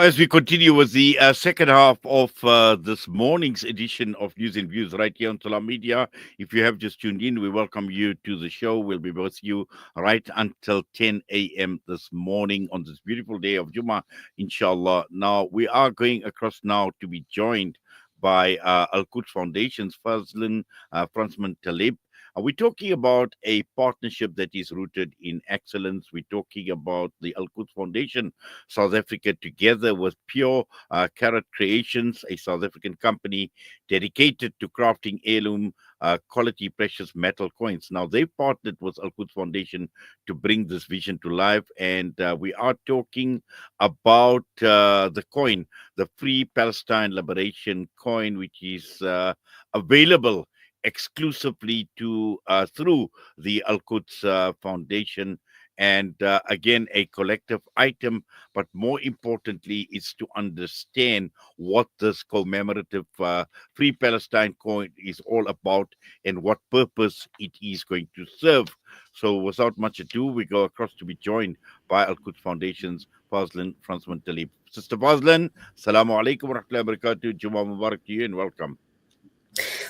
as we continue with the second half of this morning's edition of News and Views right here on Salam Media, if you have just tuned in, we welcome you to the show. We'll be with you right until 10 a.m. this morning on this beautiful day of Jummah, inshallah. Now, we are going across now to be joined by Al-Quds Foundation's Fazlin, Fransman-Taliep. We're talking about a partnership that is rooted in excellence. We're talking about the Al-Quds Foundation South Africa, together with Pure Carrot Creations, a South African company dedicated to crafting heirloom quality precious metal coins. Now, they've partnered with Al-Quds Foundation to bring this vision to life, and we are talking about the coin, the Free Palestine Liberation coin, which is available exclusively to through the Al-Quds Foundation, and again a collective item, but more importantly is to understand what this commemorative Free Palestine coin is all about and what purpose it is going to serve. So without much ado, we go across to be joined by Al-Quds Foundation's Fazlin, Fransman-Taliep. Sister Fazlin, Assalamu alaikum wa rahmatullahi wa barakatuh. Jummah Mubarak to you and welcome.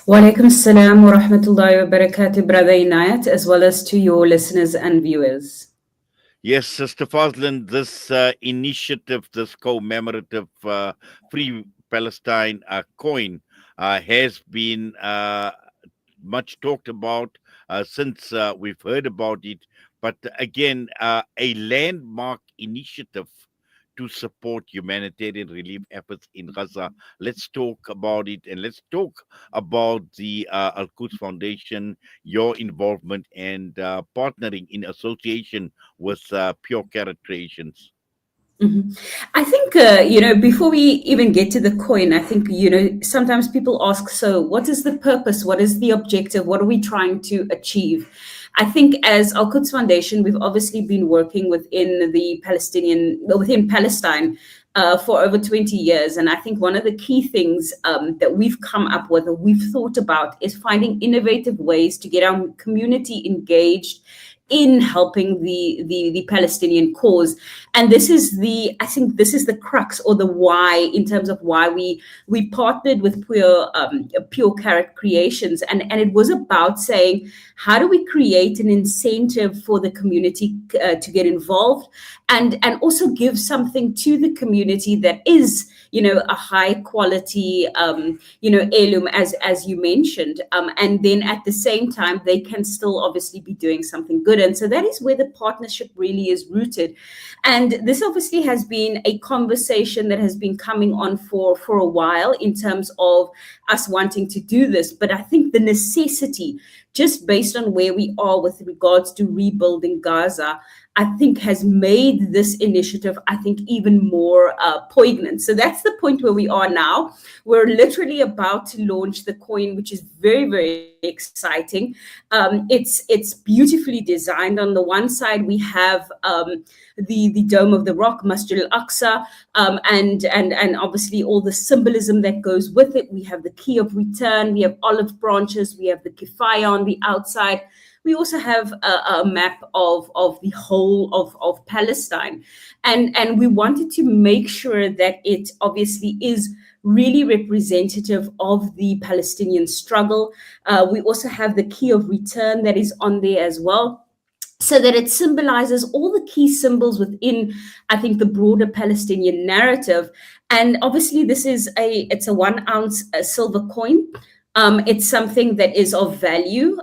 Wa alaikum salam wa rahmatullahi wa barakatuh, Brother Inayat, as well as to your listeners and viewers. Yes, Sister Fazlin, this initiative, this commemorative Free Palestine coin has been much talked about since we've heard about it. But again, a landmark initiative to support humanitarian relief efforts in Gaza. Let's talk about it, and let's talk about the Al-Quds Foundation, your involvement and partnering in association with Pure Carrot Creations. Mm-hmm. I think, before we even get to the coin, I think, sometimes people ask, so what is the purpose? What is the objective? What are we trying to achieve? I think as Al-Quds Foundation, we've obviously been working within Palestine for over 20 years. And I think one of the key things that we've come up with or we've thought about is finding innovative ways to get our community engaged in helping the Palestinian cause. And this is the crux or the why, in terms of why we partnered with Pure Carrot Creations. And it was about saying, how do we create an incentive for the community to get involved and also give something to the community that is, a high quality, heirloom, as you mentioned. And then at the same time, they can still obviously be doing something good. And so that is where the partnership really is rooted. And this obviously has been a conversation that has been coming on for a while in terms of us wanting to do this. But I think the necessity, just based on where we are with regards to rebuilding Gaza, I think has made this initiative, I think, even more poignant. So that's the point where we are now. We're literally about to launch the coin, which is very, very exciting. It's beautifully designed. On the one side, we have the Dome of the Rock, Masjid al-Aqsa, and obviously all the symbolism that goes with it. We have the key of return, we have olive branches, we have the kifaya on the outside. We also have a map of the whole of Palestine. And we wanted to make sure that it obviously is really representative of the Palestinian struggle. We also have the key of return that is on there as well, so that it symbolizes all the key symbols within, I think, the broader Palestinian narrative. And obviously it's a 1 ounce silver coin. It's something that is of value.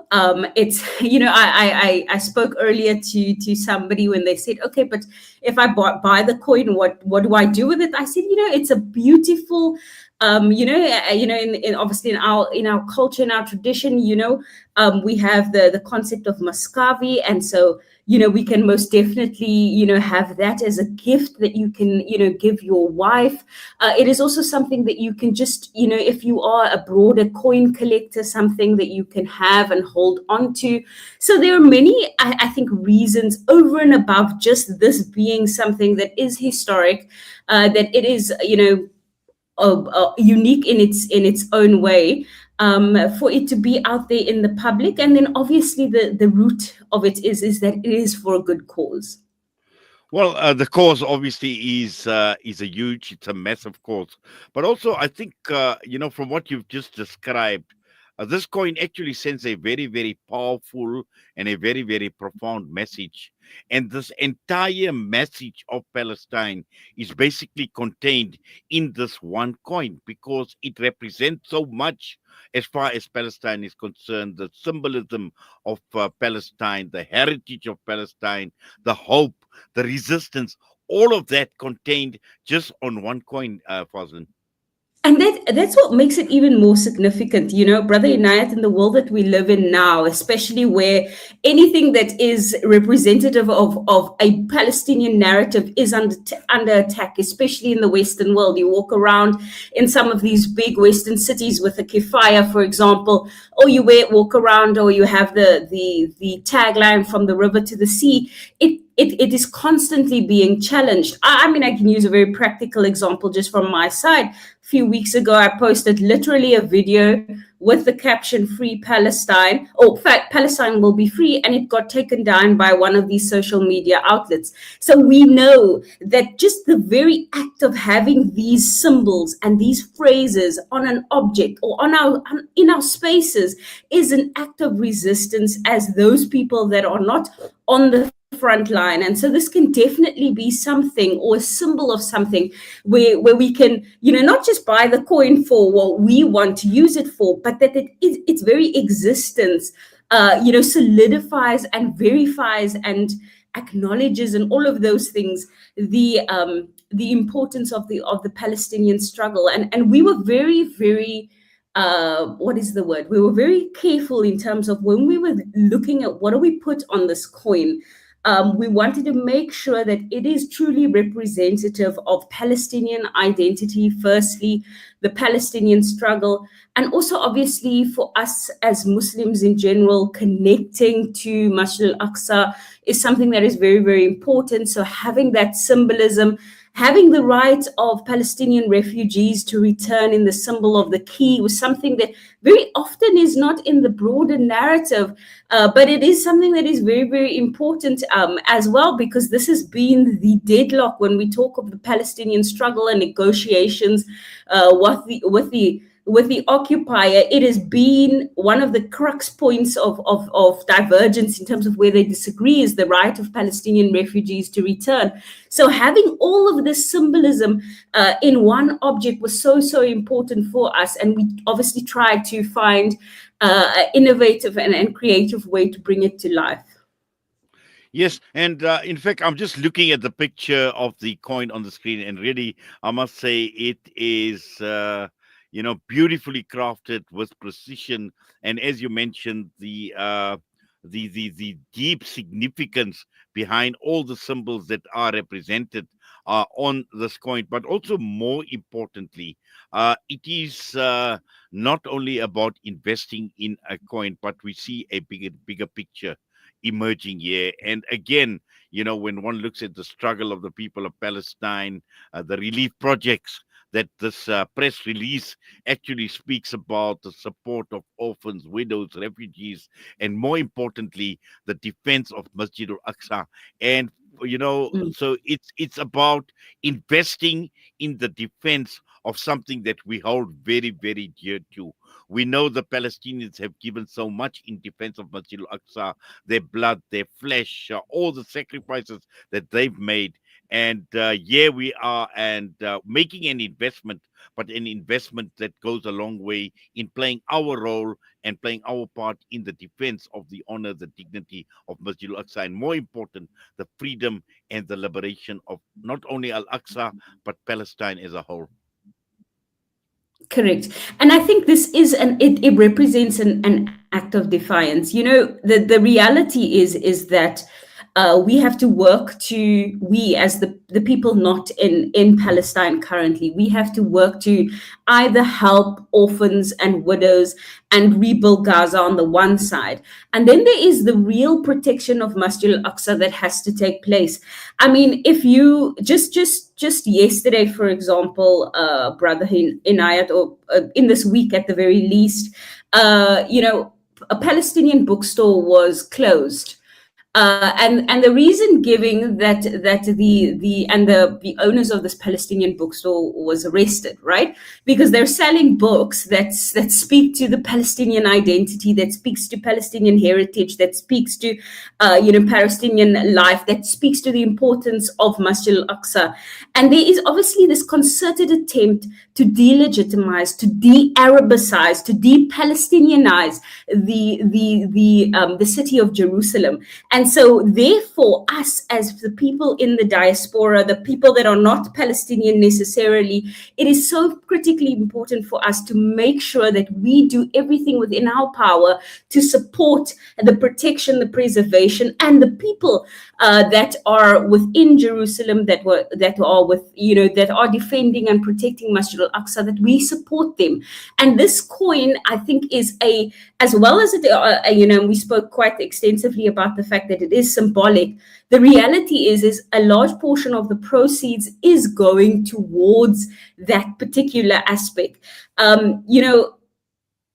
It's, I spoke earlier to somebody when they said, okay, but if I buy the coin, what do I do with it? I said, it's a beautiful, in obviously in our culture, in our tradition, we have the concept of Muscovy. And so, we can most definitely, have that as a gift that you can, give your wife. It is also something that you can just, if you are a broader coin collector, something that you can have and hold on to. So there are many, I think, reasons over and above just this being something that is historic, that it is, unique in its own way, for it to be out there in the public. And then obviously the root of it is that it is for a good cause. Well, the cause obviously is a huge, it's a massive cause, but also I think from what you've just described, this coin actually sends a very very powerful and a very very profound message, and this entire message of Palestine is basically contained in this one coin because it represents so much as far as Palestine is concerned, the symbolism of Palestine, the heritage of Palestine, the hope, the resistance, all of that contained just on one coin, Fazlin. And that's what makes it even more significant, Brother Inayat, in the world that we live in now, especially where anything that is representative of a Palestinian narrative is under attack, especially in the Western world. You walk around in some of these big Western cities with a kifaya, for example, or you walk around, or you have the tagline from the river to the sea. It is constantly being challenged. I mean, I can use a very practical example just from my side. A few weeks ago, I posted literally a video with the caption "Free Palestine," or "Palestine will be free," and it got taken down by one of these social media outlets. So we know that just the very act of having these symbols and these phrases on an object or in our spaces is an act of resistance as those people that are not on the front line. And so this can definitely be something, or a symbol of something, where we can, not just buy the coin for what we want to use it for, but that its very existence solidifies and verifies and acknowledges, and all of those things, the importance of the Palestinian struggle. And we were very very what is the word? We were very careful in terms of when we were looking at what do we put on this coin. We wanted to make sure that it is truly representative of Palestinian identity, firstly, the Palestinian struggle, and also obviously for us as Muslims in general, connecting to Masjid al-Aqsa is something that is very, very important. So having that symbolism, having the right of Palestinian refugees to return in the symbol of the key, was something that very often is not in the broader narrative, but it is something that is very, very important as well, because this has been the deadlock when we talk of the Palestinian struggle and negotiations with the occupier. It has been one of the crux points of divergence in terms of where they disagree, is the right of Palestinian refugees to return. So having all of this symbolism in one object was so important for us, and we obviously tried to find an innovative and creative way to bring it to life. Yes, and in fact, I'm just looking at the picture of the coin on the screen, and really, I must say it is, beautifully crafted with precision. And as you mentioned, the deep significance behind all the symbols that are represented on this coin, but also more importantly, it is not only about investing in a coin, but we see a bigger picture emerging here. And again, when one looks at the struggle of the people of Palestine, the relief projects that this press release actually speaks about, the support of orphans, widows, refugees, and more importantly, the defense of Masjid al-Aqsa. And so it's about investing in the defense of something that we hold very, very dear to. We know the Palestinians have given so much in defense of Masjid al-Aqsa, their blood, their flesh, all the sacrifices that they've made. And here we are, and making an investment, but an investment that goes a long way in playing our role and playing our part in the defense of the honor, the dignity of Masjid al-Aqsa, and more important, the freedom and the liberation of not only al-Aqsa, but Palestine as a whole. Correct. And I think this is it represents an act of defiance. The reality is that we have to work we as the people not in Palestine currently, we have to work to either help orphans and widows and rebuild Gaza on the one side. And then there is the real protection of Masjid al-Aqsa that has to take place. I mean, if you just yesterday, for example, Brother Inayat, or in this week at the very least, a Palestinian bookstore was closed And the reason giving that the owners of this Palestinian bookstore was arrested, right? Because they're selling books that speak to the Palestinian identity, that speaks to Palestinian heritage, that speaks to Palestinian life, that speaks to the importance of Masjid al-Aqsa. And there is obviously this concerted attempt to delegitimize, to de-Arabicize, to de-Palestinianize the city of Jerusalem. And so, therefore, us as the people in the diaspora, the people that are not Palestinian necessarily, it is so critically important for us to make sure that we do everything within our power to support the protection, the preservation, and the people that are within Jerusalem, that are defending and protecting Masjid al-Aqsa, that we support them. And this coin, I think, is as well as we spoke quite extensively about the fact that it is symbolic. The reality is a large portion of the proceeds is going towards that particular aspect.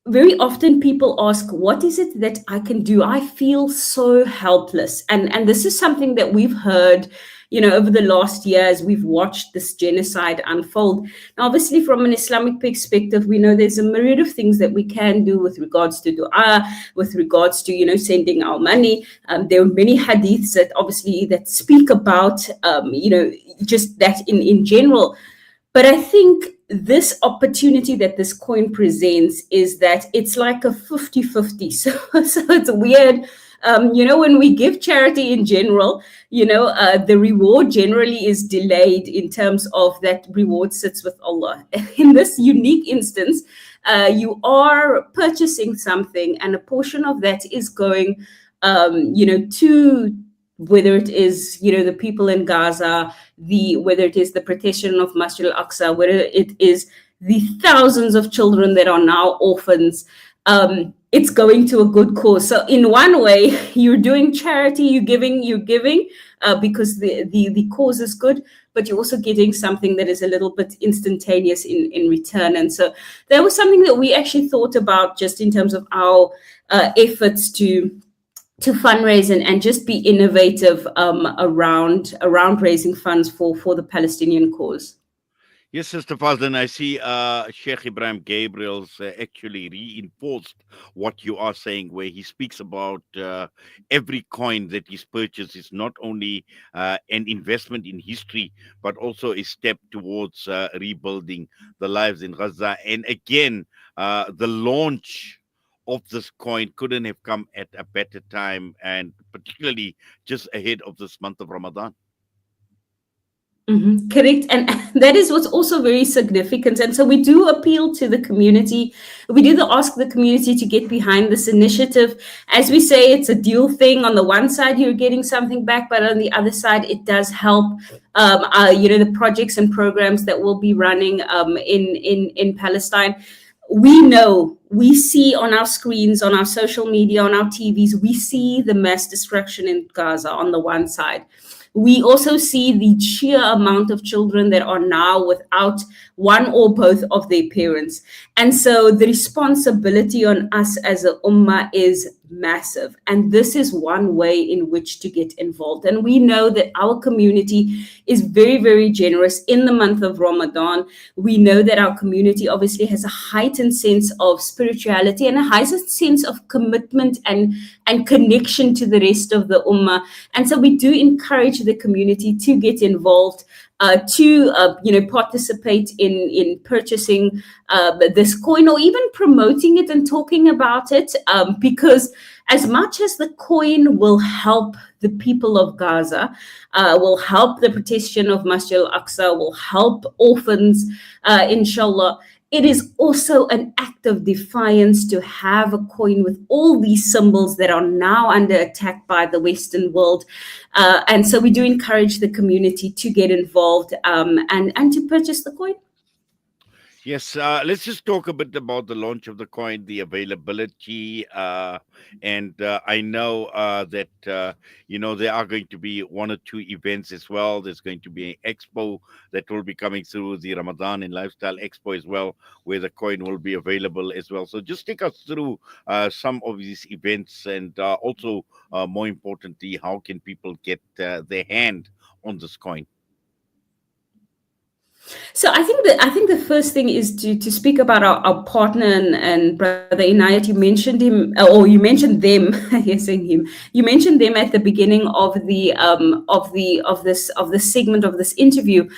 Very often people ask, what is it that I can do? I feel so helpless. And this is something that we've heard, over the last years. We've watched this genocide unfold. Now, obviously, from an Islamic perspective, we know there's a myriad of things that we can do with regards to dua, with regards to, sending our money. There are many hadiths that speak about, just that in general. But I think this opportunity that this coin presents is that it's like a 50-50. So it's weird. When we give charity in general, the reward generally is delayed in terms of that reward sits with Allah. In this unique instance, you are purchasing something, and a portion of that is going, to whether it is, the people in Gaza, whether it is the protection of Masjid al-Aqsa, whether it is the thousands of children that are now orphans, it's going to a good cause. So in one way, you're doing charity, you're giving, because the cause is good, but you're also getting something that is a little bit instantaneous in return. And so that was something that we actually thought about just in terms of our efforts to fundraise and just be innovative around raising funds for the Palestinian cause. Yes, Sister Fazlin, I see Sheikh Ibrahim Gabriel's actually reinforced what you are saying, where he speaks about every coin that is purchased is not only an investment in history, but also a step towards rebuilding the lives in Gaza. And again, the launch of this coin couldn't have come at a better time, and particularly just ahead of this month of Ramadan. Mm-hmm. Correct. And that is what's also very significant. And so we do appeal to the community. We do ask the community to get behind this initiative. As we say, it's a dual thing. On the one side, you're getting something back, but on the other side, it does help, the projects and programs that will be running in Palestine. We see on our screens, on our social media, on our TVs, we see the mass destruction in Gaza on the one side. We also see the sheer amount of children that are now without one or both of their parents. And so the responsibility on us as a ummah is massive. And this is one way in which to get involved. And we know that our community is very, very generous in the month of Ramadan. We know that our community obviously has a heightened sense of spirituality and a heightened sense of commitment and connection to the rest of the ummah. And so we do encourage the community to get involved, to participate in purchasing this coin, or even promoting it and talking about it, because as much as the coin will help the people of Gaza, will help the protection of Masjid al-Aqsa, will help orphans, inshallah, it is also an act of defiance to have a coin with all these symbols that are now under attack by the Western world. And so we do encourage the community to get involved and to purchase the coin. Yes, let's just talk a bit about the launch of the coin, the availability, and I know that there are going to be one or two events as well. There's going to be an expo that will be coming through, the Ramadan and Lifestyle Expo as well, where the coin will be available as well. So just take us through some of these events, and also more importantly, how can people get their hand on this coin? So I think the first thing is to speak about our partner and brother Inayat. You mentioned him, or you mentioned them. You're saying him. You mentioned them at the beginning of this segment of this interview,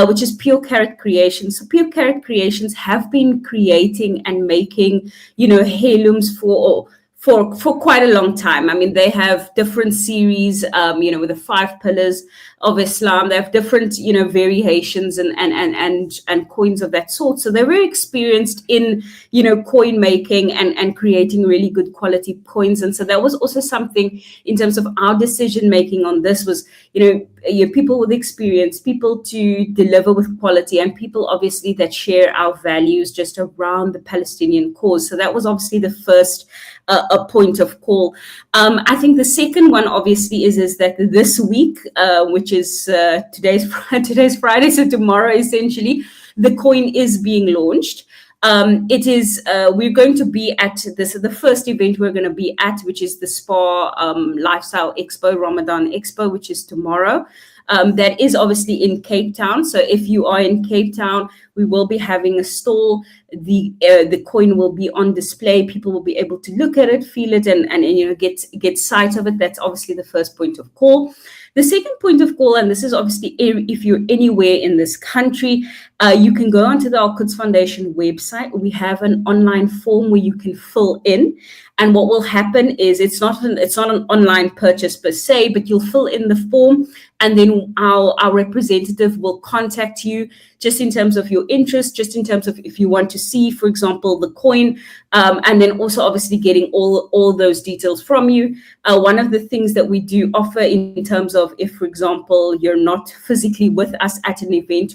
which is Pure Carrot Creations. So Pure Carrot Creations have been creating and making heirlooms for quite a long time. I mean, they have different series, with the 5 pillars of Islam. They have different, variations and coins of that sort. So they're very experienced in, coin making and creating really good quality coins. And so that was also something in terms of our decision making on this was, people with experience, people to deliver with quality, and people obviously that share our values just around the Palestinian cause. So that was obviously the first a point of call. I think the second one obviously is that this week, which is today's Friday, so tomorrow essentially, the coin is being launched. It is we're going to be at the first event we're going to be at, which is the Spa Lifestyle Expo, Ramadan Expo, which is tomorrow. That is obviously in Cape Town. So if you are in Cape Town, we will be having a stall. The coin will be on display. People will be able to look at it, feel it, and get sight of it. That's obviously the first point of call. The second point of call, and this is obviously if you're anywhere in this country, you can go onto the Al-Quds Foundation website. We have an online form where you can fill in. And what will happen is it's not an online purchase per se, but you'll fill in the form, and then our representative will contact you just in terms of your interest, just in terms of if you want to see, for example, the coin, and then also obviously getting all those details from you. One of the things that we do offer in terms of if, for example, you're not physically with us at an event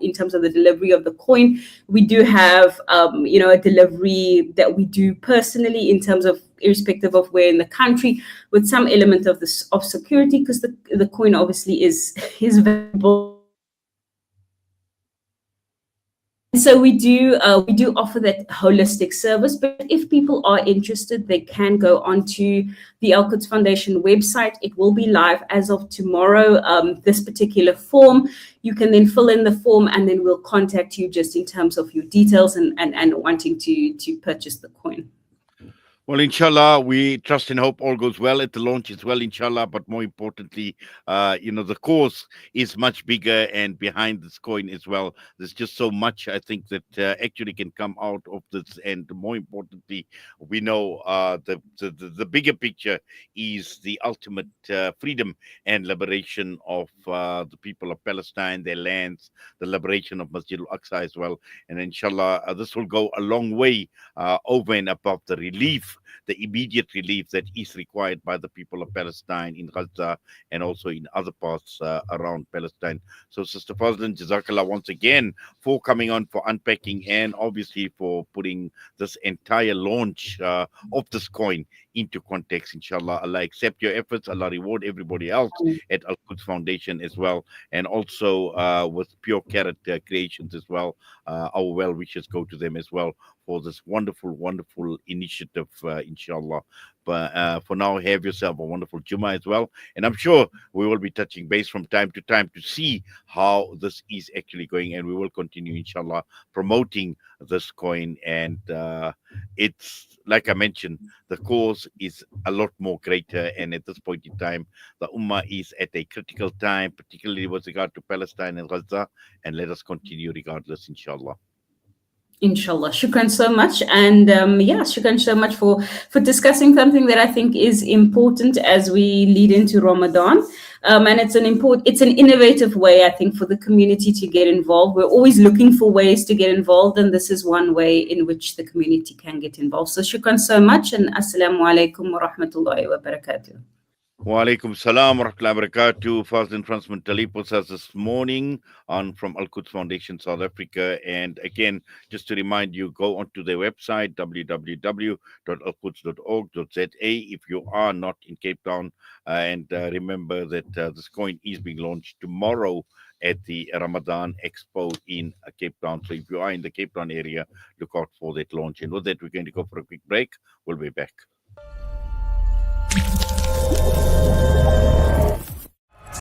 in terms of the delivery of the coin, we do have a delivery that we do personally in terms of irrespective of where in the country, with some element of security, because the coin obviously is valuable. So we do offer that holistic service. But if people are interested, they can go onto the Al-Quds Foundation website. It will be live as of tomorrow. This particular form, you can then fill in the form, and then we'll contact you just in terms of your details and wanting to purchase the coin. Well, inshallah, we trust and hope all goes well at the launch as well, inshallah. But more importantly, the cause is much bigger, and behind this coin as well, there's just so much I think that actually can come out of this. And more importantly, we know the bigger picture is the ultimate freedom and liberation of the people of Palestine, their lands, the liberation of Masjid al-Aqsa as well. And inshallah, this will go a long way over and above the immediate relief that is required by the people of Palestine in Gaza and also in other parts around Palestine. So, Sister Fazlin, Jazakallah once again for coming on, for unpacking, and obviously for putting this entire launch of this coin into context. Inshallah, Allah accept your efforts. Allah reward everybody else at Al-Quds Foundation as well, and also with Pure Carrot Creations as well. Our well wishes go to them as well for this wonderful, wonderful initiative, inshallah. But for now, have yourself a wonderful Jummah as well. And I'm sure we will be touching base from time to time to see how this is actually going. And we will continue, inshallah, promoting this coin. And it's, like I mentioned, the cause is a lot more greater. And at this point in time, the Ummah is at a critical time, particularly with regard to Palestine and Gaza. And let us continue regardless, inshallah. Inshallah. Shukran so much. And shukran so much for discussing something that I think is important as we lead into Ramadan. And it's an innovative way, I think, for the community to get involved. We're always looking for ways to get involved, and this is one way in which the community can get involved. So shukran so much, and assalamu alaikum wa rahmatullahi wa barakatuh. Wa alaikum salam wa rahmatullahi wa barakatuh. Fazlin Fransman-Taliep was us this morning on from Al-Quds Foundation South Africa. And again, just to remind you, go onto their website, www.alquds.org.za, if you are not in Cape Town. And remember that this coin is being launched tomorrow at the Ramadan Expo in Cape Town. So if you are in the Cape Town area, look out for that launch. And with that, we're going to go for a quick break. We'll be back.